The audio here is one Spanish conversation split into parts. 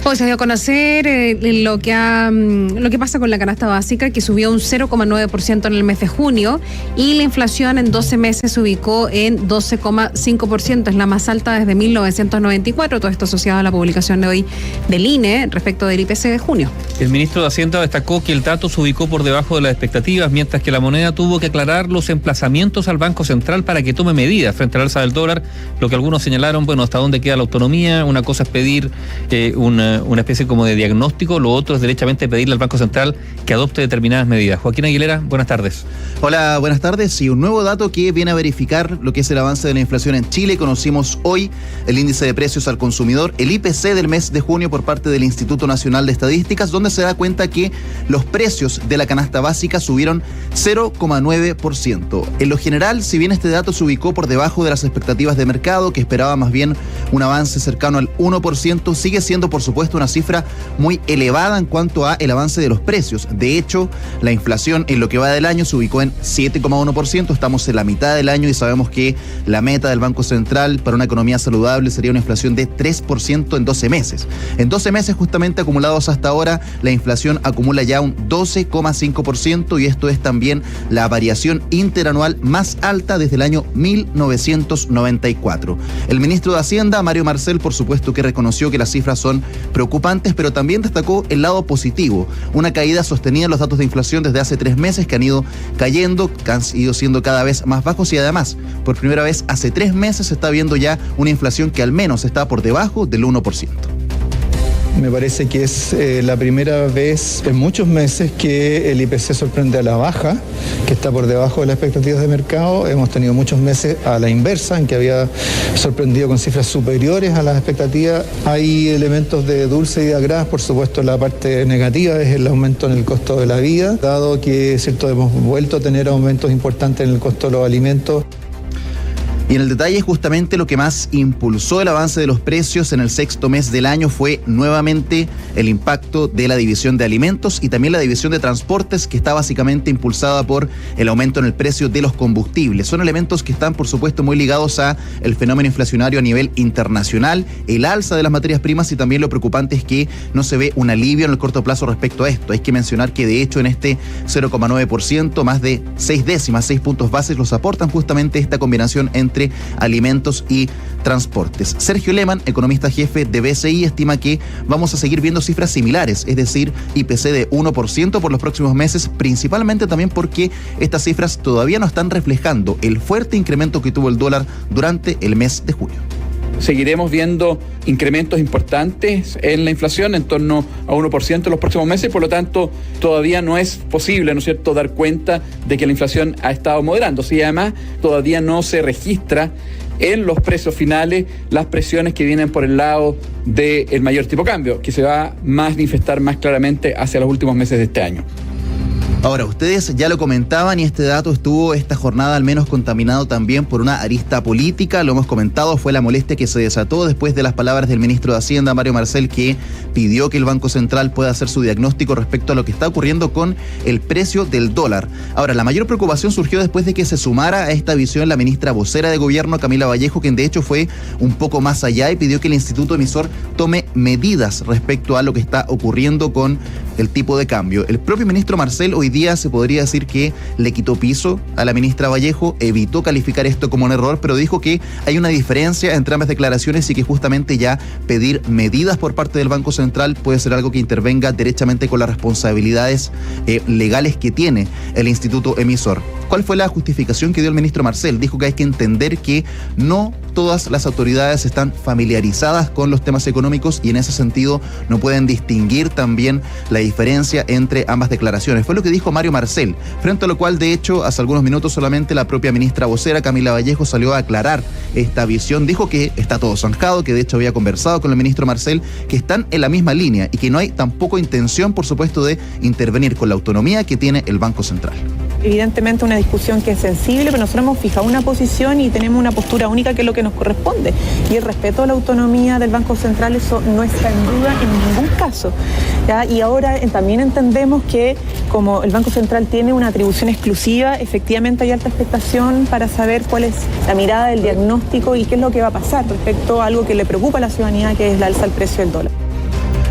Hoy se dio a conocer lo que pasa con la canasta básica, que subió un 0,9% en el mes de junio y la inflación en 12 meses se ubicó en 12,5%, es la más alta desde 1994, todo esto asociado a la publicación de hoy del INE respecto del IPC de junio. El ministro de Hacienda destacó que el dato se ubicó por debajo de las expectativas, mientras que la moneda tuvo que aclarar los emplazamientos al Banco Central para que tome medidas frente al alza del dólar, lo que algunos señalaron, bueno, hasta dónde queda la autonomía. Una cosa es pedir una especie como de diagnóstico, lo otro es derechamente pedirle al Banco Central que adopte determinadas medidas. Joaquín Aguilera, buenas tardes. Hola, buenas tardes. Y un nuevo dato que viene a verificar lo que es el avance de la inflación en Chile. Conocimos hoy el índice de precios al consumidor, el IPC del mes de junio por parte del Instituto Nacional de Estadísticas, donde se da cuenta que los precios de la canasta básica subieron 0,9%. En lo general, si bien este dato se ubicó por debajo de las expectativas de mercado, que esperaba más bien un avance cercano al 1%, sigue siendo por supuesto una cifra muy elevada en cuanto a el avance de los precios. De hecho, la inflación en lo que va del año se ubicó en 7,1%, estamos en la mitad del año y sabemos que la meta del Banco Central para una economía saludable sería una inflación de 3% en 12 meses. En 12 meses justamente acumulados hasta ahora, la inflación acumula ya un 12,5% y esto es también la variación interanual más alta desde el año 1994. El ministro de Hacienda, Mario Marcel, por supuesto que reconoció que las cifras son preocupantes, pero también destacó el lado positivo, una caída sostenida en los datos de inflación desde hace 3 meses que han ido cayendo, que han ido siendo cada vez más bajos y además, por primera vez hace 3 meses se está viendo ya una inflación que al menos está por debajo del 1%. Me parece que es la primera vez en muchos meses que el IPC sorprende a la baja, que está por debajo de las expectativas de mercado. Hemos tenido muchos meses a la inversa, en que había sorprendido con cifras superiores a las expectativas. Hay elementos de dulce y de agraz, por supuesto la parte negativa es el aumento en el costo de la vida, dado que cierto hemos vuelto a tener aumentos importantes en el costo de los alimentos. Y en el detalle, justamente lo que más impulsó el avance de los precios en el sexto mes del año fue nuevamente el impacto de la división de alimentos y también la división de transportes, que está básicamente impulsada por el aumento en el precio de los combustibles. Son elementos que están, por supuesto, muy ligados a el fenómeno inflacionario a nivel internacional, el alza de las materias primas y también lo preocupante es que no se ve un alivio en el corto plazo respecto a esto. Hay que mencionar que de hecho en este 0,9%, más de 6 puntos bases los aportan justamente esta combinación entre alimentos y transportes. Sergio Lehmann, economista jefe de BCI, estima que vamos a seguir viendo cifras similares, es decir, IPC de 1% por los próximos meses, principalmente también porque estas cifras todavía no están reflejando el fuerte incremento que tuvo el dólar durante el mes de junio. Seguiremos viendo incrementos importantes en la inflación, en torno a 1% en los próximos meses, por lo tanto todavía no es posible, ¿no es cierto?, dar cuenta de que la inflación ha estado moderándose y además todavía no se registra en los precios finales las presiones que vienen por el lado del mayor tipo de cambio, que se va a manifestar más claramente hacia los últimos meses de este año. Ahora, ustedes ya lo comentaban y este dato estuvo esta jornada al menos contaminado también por una arista política, lo hemos comentado, fue la molestia que se desató después de las palabras del ministro de Hacienda, Mario Marcel, que pidió que el Banco Central pueda hacer su diagnóstico respecto a lo que está ocurriendo con el precio del dólar. Ahora, la mayor preocupación surgió después de que se sumara a esta visión la ministra vocera de gobierno, Camila Vallejo, quien de hecho fue un poco más allá y pidió que el Instituto Emisor tome medidas respecto a lo que está ocurriendo con el tipo de cambio. El propio ministro Marcel hoy día se podría decir que le quitó piso a la ministra Vallejo, evitó calificar esto como un error, pero dijo que hay una diferencia entre ambas declaraciones y que justamente ya pedir medidas por parte del Banco Central puede ser algo que intervenga derechamente con las responsabilidades legales que tiene el Instituto Emisor. ¿Cuál fue la justificación que dio el ministro Marcel? Dijo que hay que entender que no todas las autoridades están familiarizadas con los temas económicos y en ese sentido no pueden distinguir también la diferencia entre ambas declaraciones. Fue lo que dijo Mario Marcel, frente a lo cual de hecho hace algunos minutos solamente la propia ministra vocera Camila Vallejo salió a aclarar esta visión. Dijo que está todo zanjado, que de hecho había conversado con el ministro Marcel, que están en la misma línea y que no hay tampoco intención, por supuesto, de intervenir con la autonomía que tiene el Banco Central. Evidentemente una discusión que es sensible, pero nosotros hemos fijado una posición y tenemos una postura única que es lo que nos corresponde. Y el respeto a la autonomía del Banco Central, eso no está en duda en ningún caso, ¿ya? Y ahora también entendemos que como el Banco Central tiene una atribución exclusiva, efectivamente hay alta expectación para saber cuál es la mirada del diagnóstico y qué es lo que va a pasar respecto a algo que le preocupa a la ciudadanía, que es la alza del precio del dólar.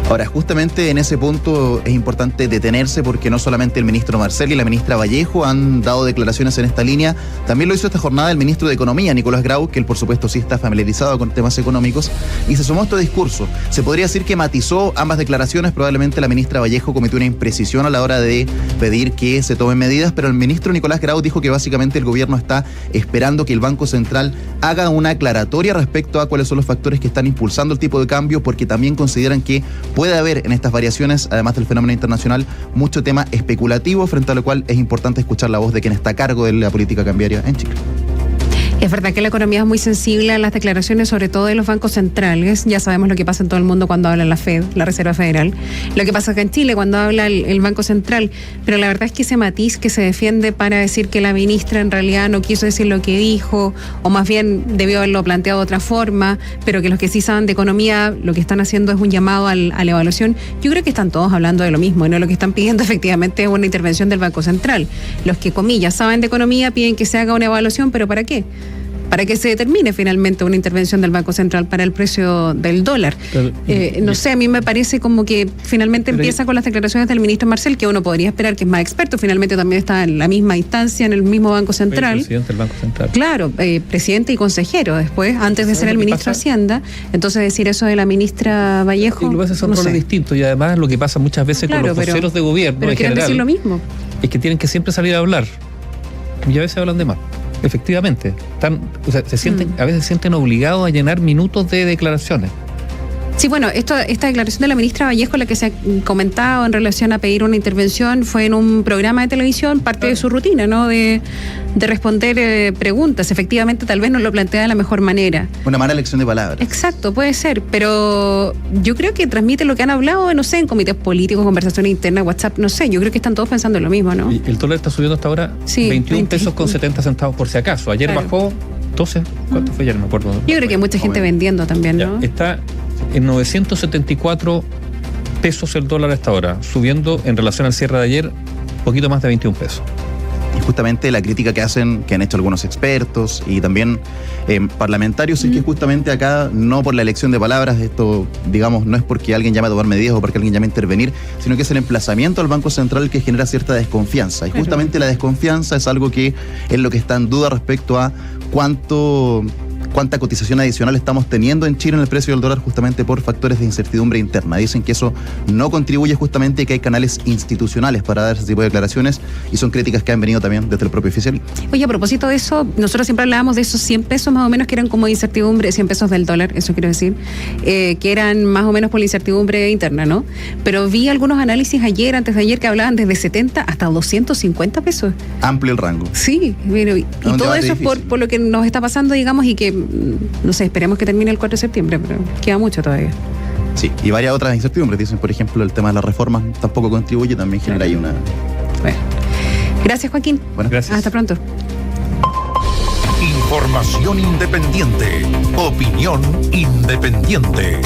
Ahora, justamente en ese punto es importante detenerse porque no solamente el ministro Marcel y la ministra Vallejo han dado declaraciones en esta línea, también lo hizo esta jornada el ministro de Economía, Nicolás Grau, que él por supuesto sí está familiarizado con temas económicos, y se sumó a este discurso. Se podría decir que matizó ambas declaraciones, probablemente la ministra Vallejo cometió una imprecisión a la hora de pedir que se tomen medidas, pero el ministro Nicolás Grau dijo que básicamente el gobierno está esperando que el Banco Central haga una aclaratoria respecto a cuáles son los factores que están impulsando el tipo de cambio, porque también consideran que puede haber en estas variaciones, además del fenómeno internacional, mucho tema especulativo, frente a lo cual es importante escuchar la voz de quien está a cargo de la política cambiaria en Chile. Es verdad que la economía es muy sensible a las declaraciones, sobre todo de los bancos centrales. Ya sabemos lo que pasa en todo el mundo cuando habla la Fed, la Reserva Federal. Lo que pasa acá en Chile cuando habla el Banco Central. Pero la verdad es que ese matiz que se defiende para decir que la ministra en realidad no quiso decir lo que dijo, o más bien debió haberlo planteado de otra forma, pero que los que sí saben de economía lo que están haciendo es un llamado a la evaluación. Yo creo que están todos hablando de lo mismo, ¿no? Lo que están pidiendo efectivamente es una intervención del Banco Central. Los que, comillas, saben de economía piden que se haga una evaluación, ¿pero para qué? Para que se determine finalmente una intervención del Banco Central para el precio del dólar. No sé, a mí me parece como que finalmente empieza con las declaraciones del ministro Marcel, que uno podría esperar que es más experto, finalmente también está en la misma instancia, en el mismo Banco Central. El presidente del Banco Central. Claro, presidente y consejero después, antes de ser el ministro de Hacienda. Entonces decir eso de la ministra Vallejo... Y lo que pasa son roles distintos, y además lo que pasa muchas veces con los voceros de gobierno pero en quieren general, decir lo mismo. Es que tienen que siempre salir a hablar, y a veces hablan de más. Efectivamente, a veces se sienten obligados a llenar minutos de declaraciones. Sí, bueno, esta declaración de la ministra Vallejo, la que se ha comentado en relación a pedir una intervención, fue en un programa de televisión, parte de su rutina, ¿no? De responder preguntas. Efectivamente, tal vez no lo plantea de la mejor manera. Una mala elección de palabras. Exacto, puede ser, pero yo creo que transmite lo que han hablado, no sé, en comités políticos, conversaciones internas, WhatsApp, no sé, yo creo que están todos pensando en lo mismo, ¿no? Y el dólar está subiendo hasta ahora 21 pesos con 70 centavos por si acaso. Ayer bajó 12, ¿cuánto fue? Ya no me acuerdo. Yo creo que hay mucha gente vendiendo también, ¿no? Ya, está en 974 pesos el dólar hasta ahora, subiendo en relación al cierre de ayer un poquito más de 21 pesos. Y justamente la crítica que han hecho algunos expertos y también parlamentarios, es que justamente acá, no por la elección de palabras, esto, digamos, no es porque alguien llame a tomar medidas o porque alguien llame a intervenir, sino que es el emplazamiento al Banco Central que genera cierta desconfianza. Y justamente la desconfianza es algo que es lo que está en duda respecto a cuánta cotización adicional estamos teniendo en Chile en el precio del dólar, justamente por factores de incertidumbre interna. Dicen que eso no contribuye, justamente que hay canales institucionales para dar ese tipo de declaraciones, y son críticas que han venido también desde el propio oficialismo. Oye, a propósito de eso, nosotros siempre hablábamos de esos 100 pesos más o menos que eran como incertidumbre, 100 pesos del dólar, eso quiero decir, que eran más o menos por la incertidumbre interna, ¿no? Pero vi algunos análisis antes de ayer, que hablaban desde 70 hasta 250 pesos. Amplio el rango. Sí, bueno, y todo eso es por lo que nos está pasando, digamos, y que no sé, esperemos que termine el 4 de septiembre, pero queda mucho todavía. Sí, y varias otras incertidumbres. Dicen, por ejemplo, el tema de las reformas tampoco contribuye, también genera ahí una... Bueno. Gracias, Joaquín. Bueno, gracias. Hasta pronto. Información independiente. Opinión independiente.